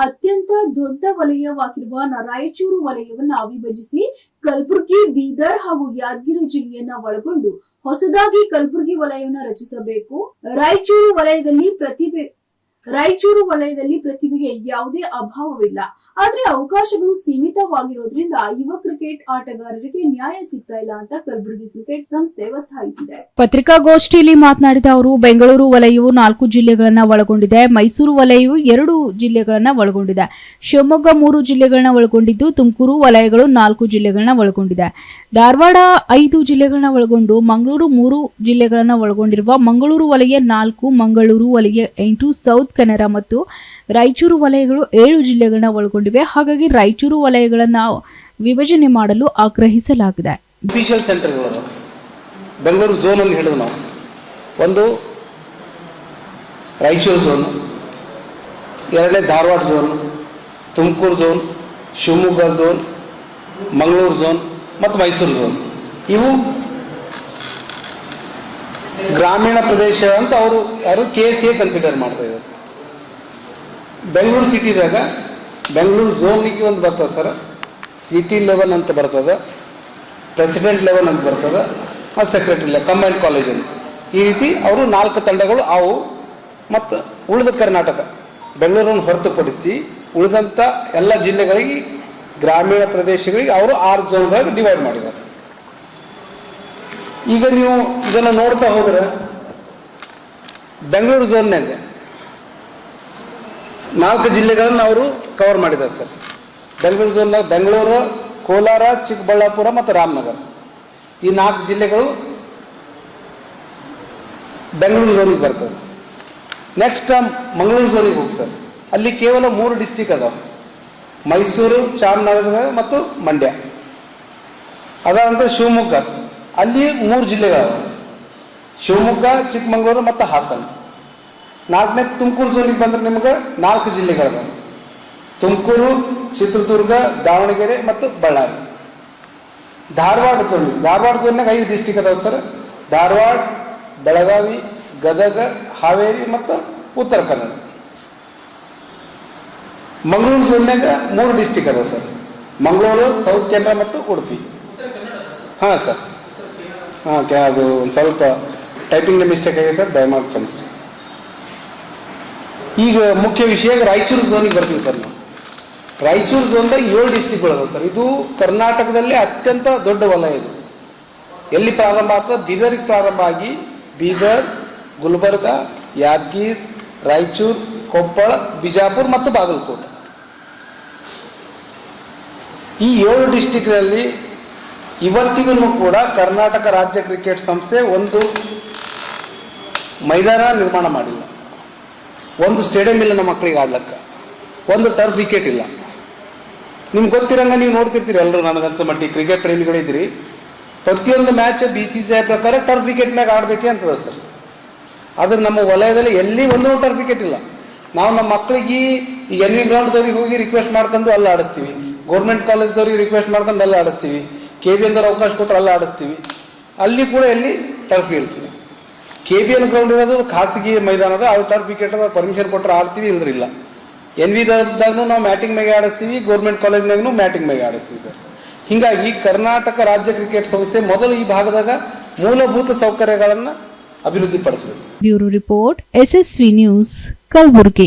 ಅತ್ಯಂತ ದೊಡ್ಡ ವಲಯವಾಗಿರುವ ರಾಯಚೂರು ವಲಯವನ್ನ ವಿಭಜಿಸಿ ಕಲಬುರಗಿ, ಬೀದರ್ ಹಾಗೂ ಯಾದಗಿರಿ ಜಿಲ್ಲೆಯನ್ನ ಒಳಗೊಂಡು ಹೊಸದಾಗಿ ಕಲಬುರಗಿ ವಲಯವನ್ನು ರಚಿಸಬೇಕು. ರಾಯಚೂರು ವಲಯದಲ್ಲಿ ಪ್ರತಿಭೆಗೆ ಯಾವುದೇ ಅಭಾವವಿಲ್ಲ. ಆದ್ರೆ ಅವಕಾಶಗಳು ಸೀಮಿತವಾಗಿರೋದ್ರಿಂದ ಯುವ ಕ್ರಿಕೆಟ್ ಆಟಗಾರರಿಗೆ ನ್ಯಾಯ ಸಿಗ್ತಾ ಇಲ್ಲ ಅಂತ ಕಲಬುರಗಿ ಕ್ರಿಕೆಟ್ ಸಂಸ್ಥೆ ಒತ್ತಾಯಿಸಿದೆ. ಪತ್ರಿಕಾಗೋಷ್ಠಿಯಲ್ಲಿ ಮಾತನಾಡಿದ ಅವರು, ಬೆಂಗಳೂರು ವಲಯವು 4 ಜಿಲ್ಲೆಗಳನ್ನ ಒಳಗೊಂಡಿದೆ, ಮೈಸೂರು ವಲಯವು 2 ಜಿಲ್ಲೆಗಳನ್ನ ಒಳಗೊಂಡಿದೆ, ಶಿವಮೊಗ್ಗ 3 ಜಿಲ್ಲೆಗಳನ್ನ ಒಳಗೊಂಡಿದ್ದು, ತುಮಕೂರು ವಲಯಗಳು 4 ಜಿಲ್ಲೆಗಳನ್ನ ಒಳಗೊಂಡಿದೆ, ಧಾರವಾಡ 5 ಜಿಲ್ಲೆಗಳನ್ನ ಒಳಗೊಂಡು ಮಂಗಳೂರು 3 ಜಿಲ್ಲೆಗಳನ್ನ ಒಳಗೊಂಡಿರುವ ಮಂಗಳೂರು ವಲಯ 4, ಮಂಗಳೂರು ವಲಯ 8, ಸೌತ್ ಕನ್ನಡ ಮತ್ತು ರಾಯಚೂರು ವಲಯಗಳು 7 ಜಿಲ್ಲೆಗಳನ್ನ ಒಳಗೊಂಡಿವೆ. ಹಾಗಾಗಿ ರಾಯಚೂರು ವಲಯಗಳನ್ನ ವಿಭಜನೆ ಮಾಡಲು ಆಗ್ರಹಿಸಲಾಗಿದೆ. ಅಫಿಷಿಯಲ್ ಸೆಂಟರ್ಗಳು ಬೆಂಗಳೂರು ಝೋನ್ ಅಂತ ಹೇಳಿದ್ವಿ ನಾವು. ಒಂದು ರಾಯಚೂರು ಝೋನ್, ಎರಡನೇ Dharwad zone, Tumakuru zone, Shivamogga zone, Mangaluru zone ಮತ್ತು ಮೈಸೂರು ಝೋನ್. ಇವು ಗ್ರಾಮೀಣ ಪ್ರದೇಶ ಅಂತ ಅವರು ಯಾರು KCA ಕನ್ಸಿಡರ್ ಮಾಡ್ತಾ ಇದ್ದಾರೆ. ಬೆಂಗಳೂರು ಸಿಟಿದಾಗ ಬೆಂಗಳೂರು ಝೋನಿಗೆ ಒಂದು ಬರ್ತದೆ ಸರ್, ಸಿಟಿ ಲೆವೆಲ್ ಅಂತ ಬರ್ತದೆ, ಪ್ರೆಸಿಡೆಂಟ್ ಲೆವೆಲ್ ಅಂತ ಬರ್ತದೆ, ಮತ್ತು ಸೆಕ್ರೆಟರಿ ಲೆವೆಲ್, ಕಂಬೈನ್ಡ್ ಕಾಲೇಜ್ ಅಂತ. ಈ ರೀತಿ ಅವರು 4 ತಂಡಗಳು ಅವು. ಮತ್ತು ಉಳಿದ ಕರ್ನಾಟಕ ಬೆಂಗಳೂರನ್ನು ಹೊರತುಪಡಿಸಿ ಉಳಿದಂಥ ಎಲ್ಲ ಜಿಲ್ಲೆಗಳಿಗೆ, ಗ್ರಾಮೀಣ ಪ್ರದೇಶಗಳಿಗೆ ಅವರು 6 ಝೋನ್ಗಳಾಗಿ ಡಿವೈಡ್ ಮಾಡಿದ್ದಾರೆ. ಈಗ ನೀವು ಇದನ್ನು ನೋಡ್ತಾ ಹೋದರೆ ಬೆಂಗಳೂರು ಝೋನ್ಯಾಗ 4 ಜಿಲ್ಲೆಗಳನ್ನು ಅವರು ಕವರ್ ಮಾಡಿದ್ದಾರೆ ಸರ್. ಬೆಂಗಳೂರು ಝೋನ್ನಾಗ ಬೆಂಗಳೂರು, ಕೋಲಾರ, ಚಿಕ್ಕಬಳ್ಳಾಪುರ ಮತ್ತು ರಾಮನಗರ, ಈ 4 ಜಿಲ್ಲೆಗಳು ಬೆಂಗಳೂರು ಝೋನಿಗೆ ಬರ್ತದೆ. ನೆಕ್ಸ್ಟ್ ಮಂಗಳೂರು ಝೋನಿಗೆ ಹೋಗಿ ಸರ್, ಅಲ್ಲಿ ಕೇವಲ 3 ಡಿಸ್ಟಿಕ್ ಅದಾವೆ, ಮೈಸೂರು, ಚಾಮರಾಜನಗರ ಮತ್ತು ಮಂಡ್ಯ. ಅದಾದಂತ ಶಿವಮೊಗ್ಗ, ಅಲ್ಲಿ 3 ಜಿಲ್ಲೆಗಳಾವೆ, ಶಿವಮೊಗ್ಗ, ಚಿಕ್ಕಮಗಳೂರು ಮತ್ತು ಹಾಸನ. 4ನೇ ತುಮಕೂರು ಝೋನಿಗೆ ಬಂದರೆ ನಿಮ್ಗೆ 4 ಜಿಲ್ಲೆಗಳಿದಾವೆ, ತುಮಕೂರು, ಚಿತ್ರದುರ್ಗ, ದಾವಣಗೆರೆ ಮತ್ತು ಬಳ್ಳಾರಿ. ಧಾರವಾಡ ಝೋನ್ಯಾಗ 5 ಡಿಸ್ಟಿಕ್ ಅದಾವೆ ಸರ್, ಧಾರವಾಡ, ಬೆಳಗಾವಿ, ಗದಗ, ಹಾವೇರಿ ಮತ್ತು ಉತ್ತರ ಕನ್ನಡ. ಮಂಗಳೂರು ಝೋನ್ಯಾಗ 3 ಡಿಸ್ಟಿಕ್ ಅದಾವೆ ಸರ್, ಮಂಗಳೂರು, ಸೌತ್ ಕನ್ನಡ ಮತ್ತು ಉಡುಪಿ. ಹಾಂ ಸರ್, ಹಾಂ ಅದು ಒಂದು ಸ್ವಲ್ಪ ಟೈಪಿಂಗ್ ಮಿಸ್ಟೇಕ್ ಆಗಿದೆ ಸರ್, ದಯಮಾಡಿ ಕ್ಷಮಿಸಿ. ಈಗ ಮುಖ್ಯ ವಿಷಯ ರಾಯಚೂರು ಝೋನಿಗೆ ಬರ್ತೀವಿ ಸರ್. ನಾವು ರಾಯಚೂರು ಝೋನ್ದಾಗ 7 ಡಿಸ್ಟಿಕ್ಗಳು ಅದಾವೆ ಸರ್. ಇದು ಕರ್ನಾಟಕದಲ್ಲಿ ಅತ್ಯಂತ ದೊಡ್ಡ ವಲಯ. ಇದು ಎಲ್ಲಿ ಪ್ರಾರಂಭ ಆಗ್ತದೆ? ಬೀದರಿಗೆ ಪ್ರಾರಂಭ ಆಗಿ ಬೀದರ್, ಗುಲ್ಬರ್ಗ, ಯಾದಗಿರಿ, ರಾಯಚೂರು, ಕೊಪ್ಪಳ, ಬಿಜಾಪುರ ಮತ್ತು ಬಾಗಲಕೋಟೆ. ಈ 7 ಡಿಸ್ಟಿಕ್ನಲ್ಲಿ ಇವತ್ತಿಗೂ ಕೂಡ ಕರ್ನಾಟಕ ರಾಜ್ಯ ಕ್ರಿಕೆಟ್ ಸಂಸ್ಥೆ ಒಂದು ಮೈದಾನ ನಿರ್ಮಾಣ ಮಾಡಿಲ್ಲ, ಒಂದು ಸ್ಟೇಡಿಯಂ ಇಲ್ಲ ನಮ್ಮ ಮಕ್ಕಳಿಗೆ ಆಡ್ಲಿಕ್ಕೆ, ಒಂದು ಟರ್ಫ್ ವಿಕೆಟ್ ಇಲ್ಲ. ನಿಮ್ಗೆ ಗೊತ್ತಿರಂಗ ನೀವು ನೋಡ್ತಿರ್ತೀರಿ ಎಲ್ಲರೂ, ನನಗನ್ಸೋ ಮಟ್ಟಿಗೆ ಕ್ರಿಕೆಟ್ ಪ್ರೇಮಿಗಳಿದ್ರಿ. ಪ್ರತಿಯೊಂದು ಮ್ಯಾಚ್ BCCI ಪ್ರಕಾರ ಟರ್ಫ್ ವಿಕೆಟ್ ಮ್ಯಾಗ ಆಡಬೇಕೆ ಅಂತದ ಸರ್. ಆದರೆ ನಮ್ಮ ವಲಯದಲ್ಲಿ ಎಲ್ಲಿ ಒಂದು ಟರ್ಫ್ ವಿಕೆಟ್ ಇಲ್ಲ. ನಾವು ನಮ್ಮ ಮಕ್ಕಳಿಗೆ ಈ ಎನ್ವಿ ಗ್ರೌಂಡ್ದವ್ರಿಗೆ ಹೋಗಿ ರಿಕ್ವೆಸ್ಟ್ ಮಾಡ್ಕೊಂಡು ಅಲ್ಲಿ ಆಡಿಸ್ತೀವಿ, ಗೌರ್ಮೆಂಟ್ ಕಾಲೇಜ್ದವ್ರಿಗೆ ರಿಕ್ವೆಸ್ಟ್ ಮಾಡ್ಕೊಂಡು ಅಲ್ಲಿ ಆಡಿಸ್ತೀವಿ, KBN ಅವಕಾಶ ಕೊಟ್ಟರೆ ಅಲ್ಲಿ ಆಡಿಸ್ತೀವಿ. ಅಲ್ಲಿ ಕೂಡ ಎಲ್ಲಿ ಟರ್ಫ್ ಇರ್ತೀವಿ. KBN ಗ್ರೌಂಡ್ ಇರೋದು ಖಾಸಗಿ ಮೈದಾನದ, ಅವ್ರು ಟರ್ಫ್ ವಿಕೆಟ್ ಅದ ಪರ್ಮಿಷನ್ ಕೊಟ್ಟರೆ ಆಡ್ತೀವಿ, ಇಲ್ಲರಿಲ್ಲ. NVದಾಗೂ ನಾವು ಮ್ಯಾಟಿಂಗ್ ಮೇಲೆ ಆಡಿಸ್ತೀವಿ, ಗೌರ್ಮೆಂಟ್ ಕಾಲೇಜ್ನಾಗೂ ಮ್ಯಾಟಿಂಗ್ ಮೇಲೆ ಆಡಿಸ್ತೀವಿ ಸರ್. ಹೀಗಾಗಿ ಕರ್ನಾಟಕ ರಾಜ್ಯ ಕ್ರಿಕೆಟ್ ಸಂಸ್ಥೆ ಮೊದಲು ಈ ಭಾಗದಾಗ ಮೂಲಭೂತ ಸೌಕರ್ಯಗಳನ್ನು ಅಭಿವೃದ್ಧಿ ಪಡಿಸಬೇಕು. Bureau report, SSV news, Kalaburagi.